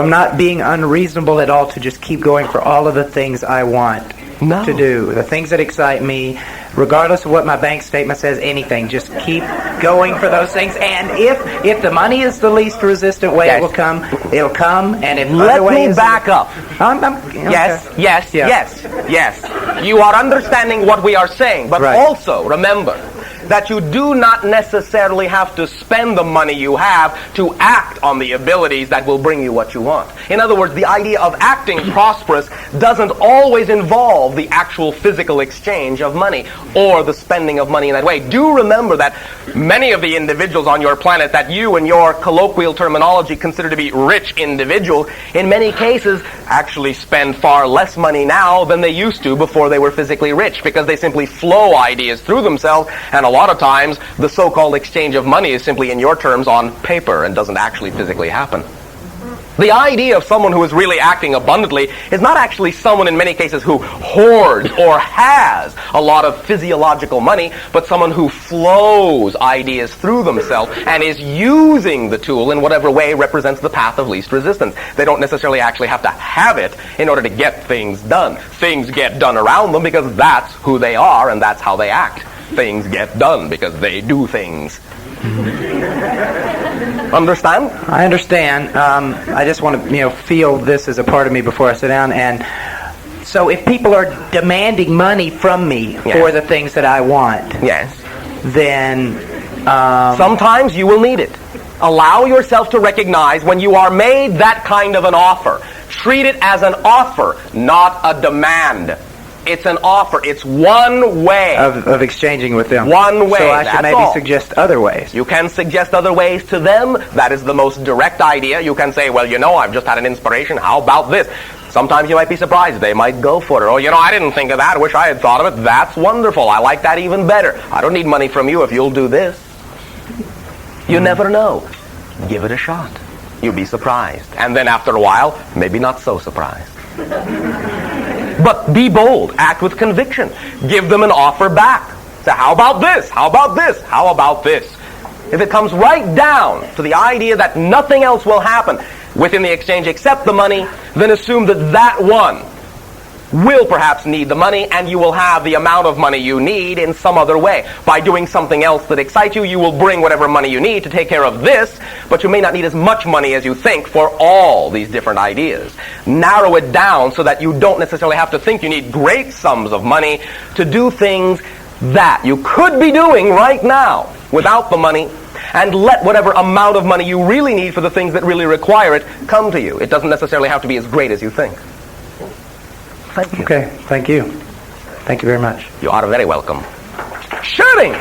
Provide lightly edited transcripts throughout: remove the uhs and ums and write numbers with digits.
I'm not being unreasonable at all to just keep going for all of the things I want to do, the things that excite me, regardless of what my bank statement says, anything. Just keep going for those things. And if the money is the least resistant way, it will come. It'll come. And if let me back up. Okay. Yes. You are understanding what we are saying, but also remember that you do not necessarily have to spend the money you have to act on the abilities that will bring you what you want. In other words, the idea of acting prosperous doesn't always involve the actual physical exchange of money or the spending of money in that way. Do remember that many of the individuals on your planet that you in your colloquial terminology consider to be rich individuals, in many cases actually spend far less money now than they used to before they were physically rich, because they simply flow ideas through themselves, and a lot of times the so-called exchange of money is simply, in your terms, on paper and doesn't actually physically happen. The idea of someone who is really acting abundantly is not actually someone in many cases who hoards or has a lot of physiological money, but someone who flows ideas through themselves and is using the tool in whatever way represents the path of least resistance. They don't necessarily actually have to have it in order to get things done. Things get done around them because that's who they are and that's how they act. Things get done because they do things. Understand? I understand. I just want to, feel this as a part of me before I sit down. And so, if people are demanding money from me for the things that I want, then sometimes you will need it. Allow yourself to recognize when you are made that kind of an offer. Treat it as an offer, not a demand. It's an offer. It's one way of exchanging with them. One way. So I should maybe suggest other ways. You can suggest other ways to them. That is the most direct idea. You can say, well, I've just had an inspiration. How about this? Sometimes you might be surprised. They might go for it. Oh, I didn't think of that. I wish I had thought of it. That's wonderful. I like that even better. I don't need money from you if you'll do this. You never know. Give it a shot. You'll be surprised. And then after a while, maybe not so surprised. But be bold. Act with conviction. Give them an offer back. Say, how about this? How about this? How about this? If it comes right down to the idea that nothing else will happen within the exchange except the money, then assume that one will perhaps need the money, and you will have the amount of money you need in some other way. By doing something else that excites you, you will bring whatever money you need to take care of this, but you may not need as much money as you think for all these different ideas. Narrow it down so that you don't necessarily have to think you need great sums of money to do things that you could be doing right now without the money, and let whatever amount of money you really need for the things that really require it come to you. It doesn't necessarily have to be as great as you think. Thank you. Okay, thank you. Thank you very much. You are very welcome. Shooting!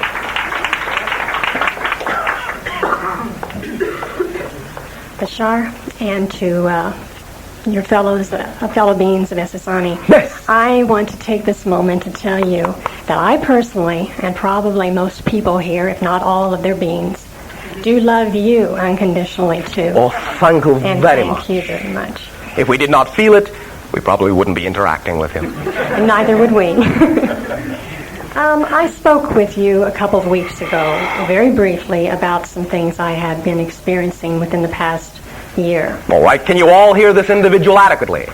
Bashar, and to your fellow beings of Essassani, yes. I want to take this moment to tell you that I personally, and probably most people here, if not all of their beings, do love you unconditionally too. Oh, thank you very much. Thank you very much. If we did not feel it, we probably wouldn't be interacting with him. And neither would we. I spoke with you a couple of weeks ago, very briefly, about some things I had been experiencing within the past year. All right. Can you all hear this individual adequately?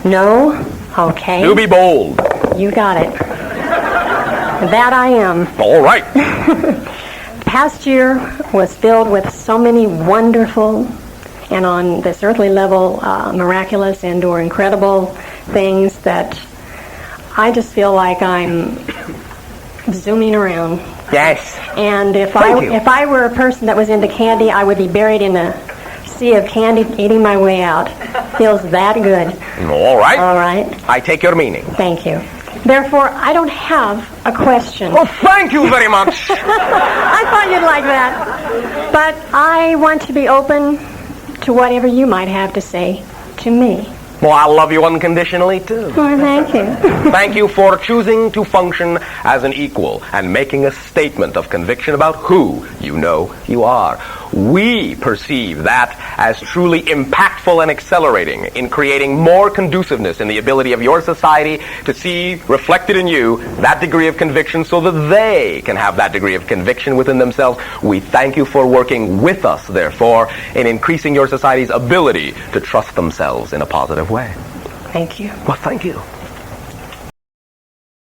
No? Okay. Do be bold. You got it. That I am. All right. The past year was filled with so many wonderful and on this earthly level, miraculous and or incredible things that I just feel like I'm zooming around. Yes. And if I were a person that was into candy, I would be buried in a sea of candy, eating my way out. Feels that good. All right. All right. I take your meaning. Thank you. Therefore, I don't have a question. Oh, thank you very much. I thought you'd like that. But I want to be open to whatever you might have to say to me. Well, I love you unconditionally, too. Well, thank you. Thank you for choosing to function as an equal and making a statement of conviction about who you know you are. We perceive that as truly impactful and accelerating in creating more conduciveness in the ability of your society to see reflected in you that degree of conviction so that they can have that degree of conviction within themselves. We thank you for working with us, therefore, in increasing your society's ability to trust themselves in a positive way. Thank you. Well, thank you.